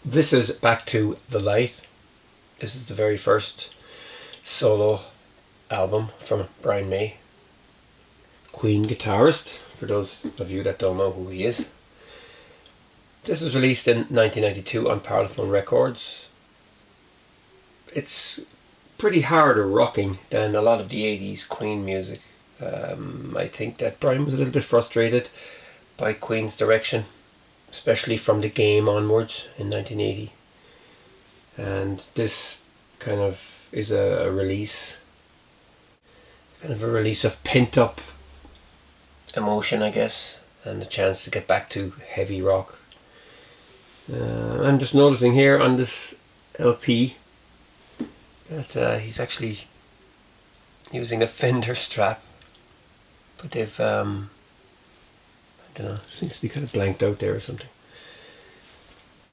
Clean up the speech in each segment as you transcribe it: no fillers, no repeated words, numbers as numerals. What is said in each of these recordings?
This is Back to the Light. This is the very first solo album from Brian May, Queen guitarist, for those of you that don't know who he is. This was released in 1992 on Parlophone Records. It's pretty harder rocking than a lot of the 80s Queen music. I think that Brian was a little bit frustrated by Queen's direction, especially from The Game onwards in 1980. And this kind of is a release, kind of a release of pent up emotion, I guess, and a chance to get back to heavy rock. I'm just noticing here on this LP that he's actually using a Fender strap, but they've I don't know, seems to be kind of blanked out there or something.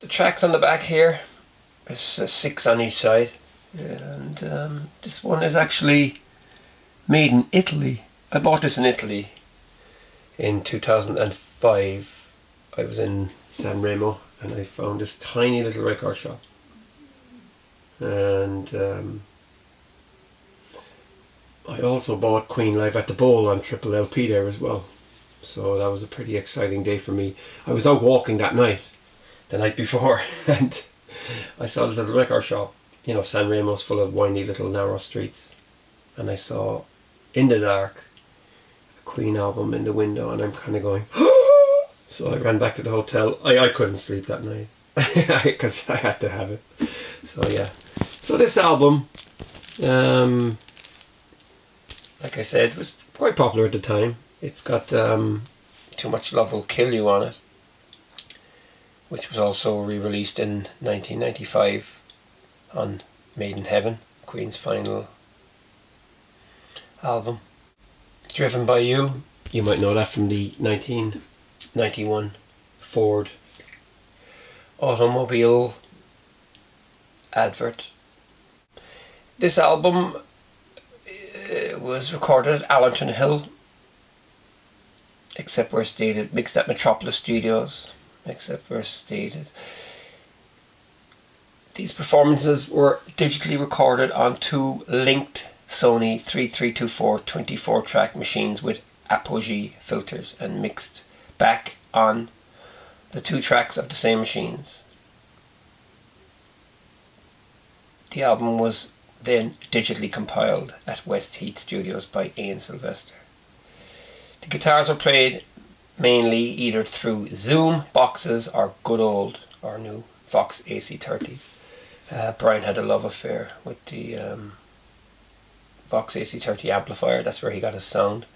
The tracks on the back here, there's 6 on each side, and this one is actually made in Italy. I bought this in Italy in 2005. I was in San Remo and I found this tiny little record shop, and I also bought Queen Live at the Bowl on triple LP there as well. So that was a pretty exciting day for me. I was out walking that night, the night before, and I saw this little record shop. You know, San Remo's full of windy little narrow streets, and I saw in the dark a Queen album in the window, and I'm kind of going so I ran back to the hotel. I couldn't sleep that night because I had to have it. So yeah, so this album, like I said, was quite popular at the time. It's got Too Much Love Will Kill You on it, which was also re-released in 1995 on Made in Heaven, Queen's final album. Driven by You, you might know that from the 1991 Ford automobile advert. This album was recorded at Allerton Hill, except where stated, mixed at Metropolis Studios, except where stated. These performances were digitally recorded on 2 linked Sony 3324 24-track machines with Apogee filters and mixed back on the 2 tracks of the same machines. The album was then digitally compiled at West Heath Studios by Ian Sylvester. The guitars were played mainly either through Zoom boxes or good old or new Vox AC30. Brian had a love affair with the Vox AC30 amplifier. That's where he got his sound.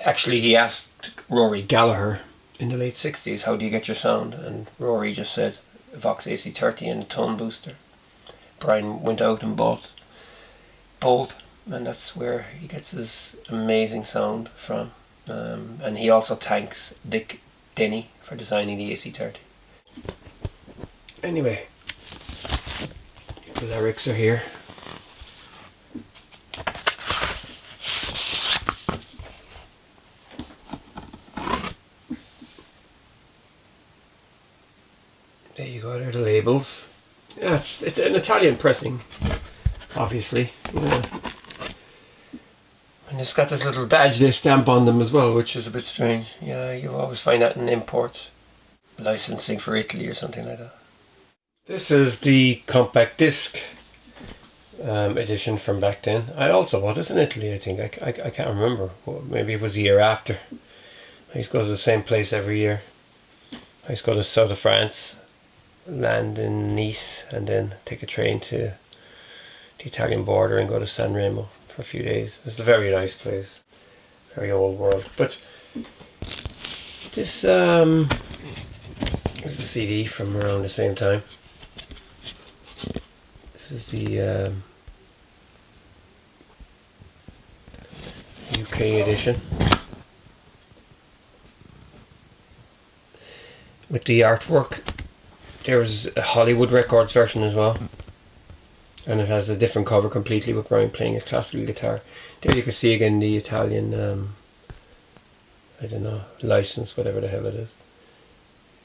Actually, he asked Rory Gallagher in the late 60s, how do you get your sound? And Rory just said Vox AC30 and a tone booster. Brian went out and bought both, and that's where he gets his amazing sound from. And he also thanks Dick Denny for designing the AC30. Anyway, the lyrics are here. There you go, they're the labels. Yeah, it's an Italian pressing, obviously. Yeah. And it's got this little badge they stamp on them as well, which is a bit strange. Yeah, you always find that in imports. Licensing for Italy or something like that. This is the compact disc edition from back then. I also bought this in Italy, I think. I can't remember. Well, maybe it was the year after. I used to go to the same place every year. I used to go to south of France, land in Nice, and then take a train to the Italian border and go to San Remo for a few days. It was a very nice place, very old world. But this is a CD from around the same time. This is the UK edition with the artwork. There's a Hollywood Records version as well, and it has a different cover completely with Brian playing a classical guitar. There you can see again the Italian I don't know, license, whatever the hell it is.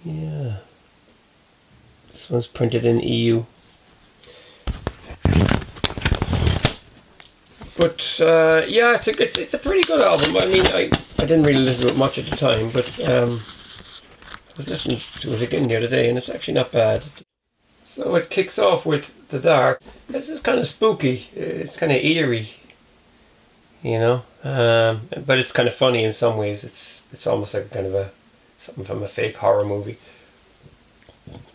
Yeah, This one's printed in EU. But yeah, it's a pretty good album. I mean, I didn't really listen to it much at the time, but I was listening to it again the other day, and it's actually not bad. So it kicks off with The Dark. This is kind of spooky. It's kind of eerie, you know. But it's kind of funny in some ways. It's almost like kind of something from a fake horror movie.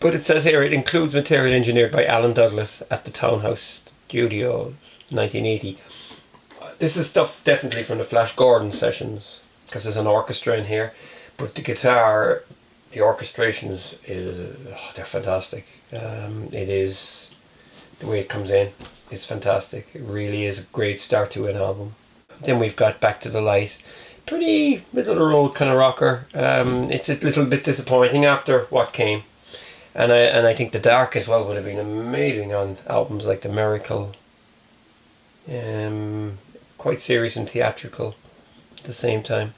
But it says here it includes material engineered by Alan Douglas at the Townhouse Studios, 1980. This is stuff definitely from the Flash Gordon sessions, because there's an orchestra in here. But the guitar, the orchestrations they're fantastic. It is, the way it comes in, it's fantastic. It really is a great start to an album. Then we've got Back to the Light. Pretty middle of the road kind of rocker. It's a little bit disappointing after what came. And I think The Dark as well would have been amazing on albums like The Miracle. Quite serious and theatrical at the same time.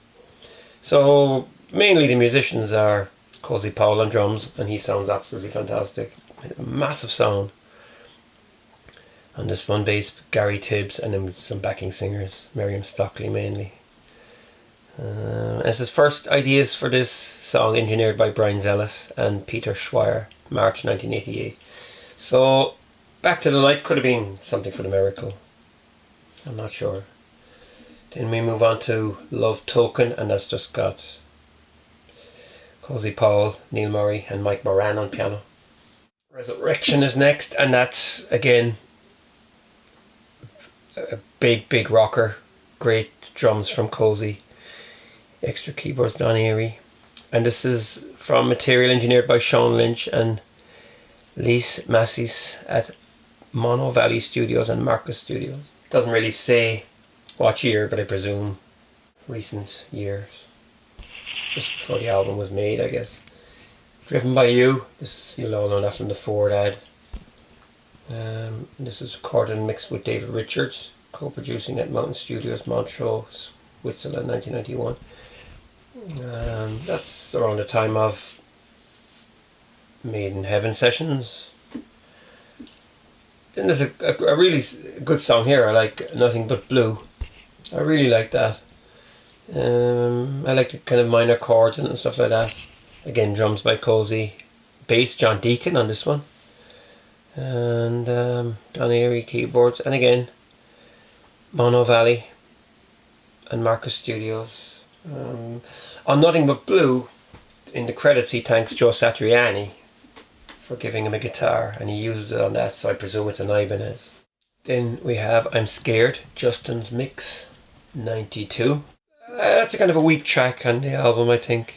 So mainly the musicians are Cozy Powell on drums, and he sounds absolutely fantastic. Massive sound. On this one, bass, Gary Tibbs, and then with some backing singers, Miriam Stockley mainly. As his first ideas for this song, engineered by Brian Zellis and Peter Schweier, March 1988. So, Back to the Light could have been something for The Miracle. I'm not sure. Then we move on to Love Token, and that's just got Cozy Powell, Neil Murray, and Mike Moran on piano. Resurrection is next, and that's again a big rocker. Great drums from Cozy, extra keyboards Don Airy, and this is from material engineered by Sean Lynch and Lise Massis at Mono Valley Studios and Marcus Studios. Doesn't really say what year, but I presume recent years, just before the album was made, I guess. Driven by You, this you'll all know that from the Ford ad. This is recorded and mixed with David Richards, co-producing at Mountain Studios, Montreux, Switzerland, 1991. That's around the time of Made in Heaven sessions. Then there's a really good song here. I like Nothing But Blue. I really like that. I like the kind of minor chords and stuff like that. Again, drums by Cozy, bass John Deacon on this one, and Don Airy keyboards, and again Mono Valley and Marcus Studios. On Nothing But Blue, in the credits he thanks Joe Satriani for giving him a guitar, and he used it on that, so I presume it's an Ibanez. Then we have I'm Scared, Justin's Mix, 92. That's a kind of a weak track on the album, I think.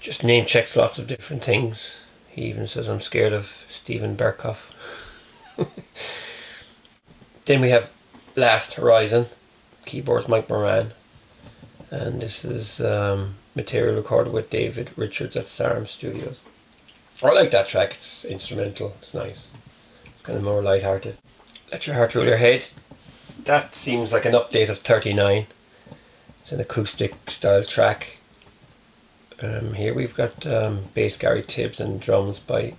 Just name checks lots of different things. He even says I'm scared of Stephen Berkoff. Then we have Last Horizon, keyboards Mike Moran, and this is material recorded with David Richards at Tsar Studios. I like that track. It's instrumental. It's nice. It's kind of more light-hearted. Let Your Heart Rule Your Head. That seems like an update of 39. It's an acoustic style track. Here we've got bass Gary Tibbs and drums by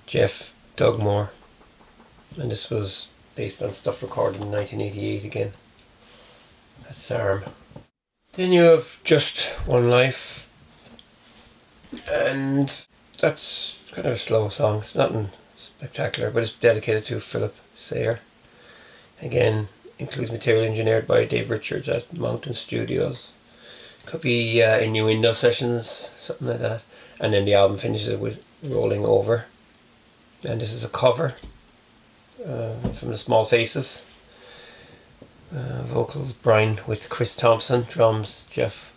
Jeff Dugmore, and this was based on stuff recorded in 1988 again at SARM. Then you have Just One Life, and that's kind of a slow song. It's nothing spectacular, but it's dedicated to Philip Sayer. Again, includes material engineered by Dave Richards at Mountain Studios. Could be Innuendo sessions, something like that. And then the album finishes with Rolling Over. And this is a cover from The Small Faces. Vocals Brian with Chris Thompson, drums Jeff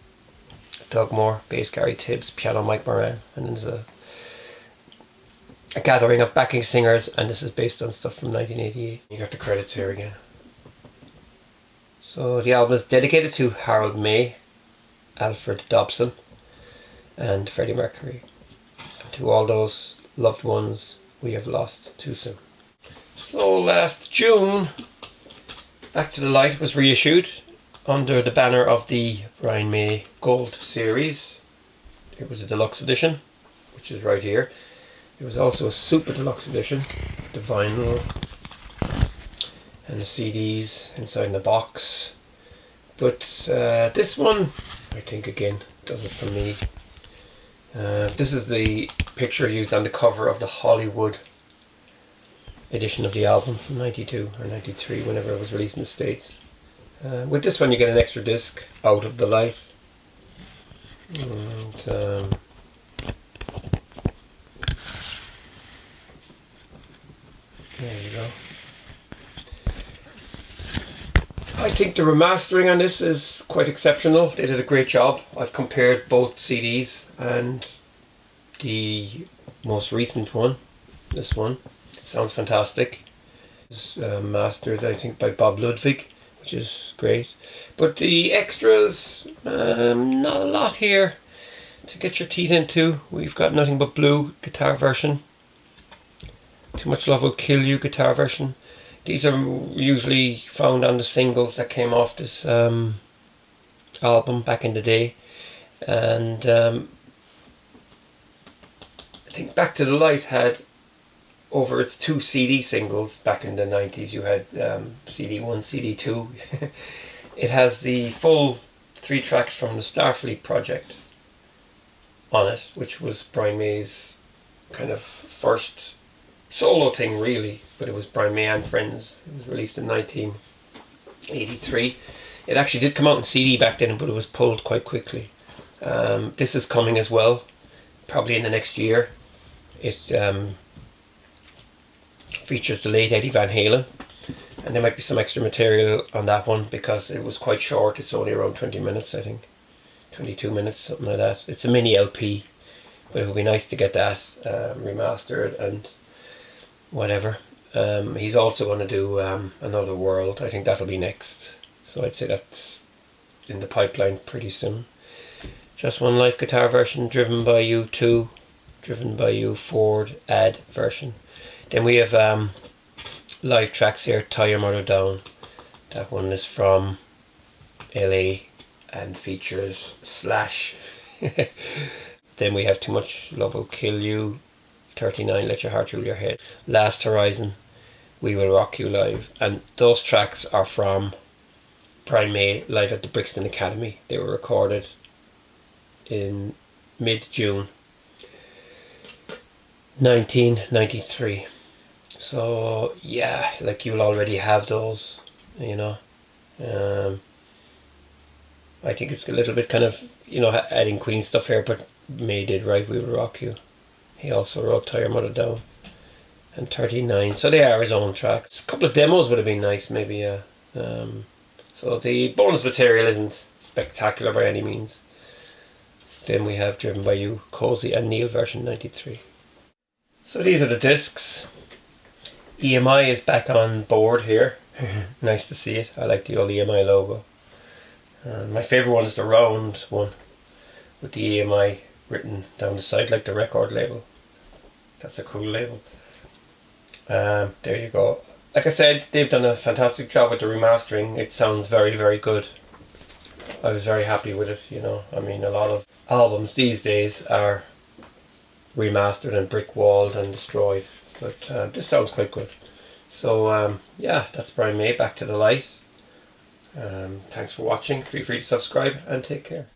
Dugmore, bass Gary Tibbs, piano Mike Moran. And then there's a gathering of backing singers, and this is based on stuff from 1988. You got the credits here again. So the album is dedicated to Harold May, Alfred Dobson, and Freddie Mercury. And to all those loved ones we have lost too soon. So last June, Back to the Light was reissued under the banner of the Brian May Gold series. It was a deluxe edition. which is right here. There was also a super deluxe edition, the vinyl and the CDs inside in the box. But this one, I think again, does it for me. This is the picture used on the cover of the Hollywood edition of the album from 92 or 93, whenever it was released in the States. With this one you get an extra disc, Out of the Light. And there you go. I think the remastering on this is quite exceptional. They did a great job. I've compared both CDs, and the most recent one, this one, sounds fantastic. It's mastered, I think, by Bob Ludwig, which is great. But the extras, not a lot here to get your teeth into. We've got Nothing But Blue guitar version, Too Much Love Will Kill You guitar version. These are usually found on the singles that came off this album back in the day. And I think Back to the Light had, over its 2 CD singles back in the 90s, you had CD1, CD2. It has the full 3 tracks from the Starfleet project on it, which was Brian May's kind of first solo thing really, but it was Brian May and Friends. It was released in 1983. It actually did come out in CD back then, but it was pulled quite quickly. This is coming as well, probably in the next year. It features the late Eddie Van Halen, and there might be some extra material on that one because it was quite short. It's only around 20 minutes, I think, 22 minutes, something like that. It's a mini LP, but it would be nice to get that remastered and whatever. He's also going to do Another World. I think that'll be next, so I'd say that's in the pipeline pretty soon. Just One Life guitar version, Driven by You 2, Driven by You Ford Ad version. Then we have live tracks here, Tie Your Mother Down. That one is from LA and features Slash. Then we have Too Much Love Will Kill You, 39, Let Your Heart Rule Your Head, Last Horizon, We Will Rock You Live. And those tracks are from Brian May live at the Brixton Academy. They were recorded in mid-June 1993. So yeah, like, you'll already have those, you know. I think it's a little bit kind of, you know, adding Queen stuff here, but May did write We Will Rock You. He also wrote Tie Your Mother Down and 39. So they are his own tracks. A couple of demos would have been nice, maybe. So the bonus material isn't spectacular by any means. Then we have Driven by You, Cozy and Neil version 93. So these are the discs. EMI is back on board here. Nice to see it. I like the old EMI logo. My favourite one is the round one with the EMI written down the side like the record label. That's a cool label. There you go. Like I said, they've done a fantastic job with the remastering. It sounds very, very good. I was very happy with it, you know. I mean, a lot of albums these days are remastered and brick-walled and destroyed, but this sounds quite good. So yeah, that's Brian May, Back to the Light. Thanks for watching. Feel free to subscribe and take care.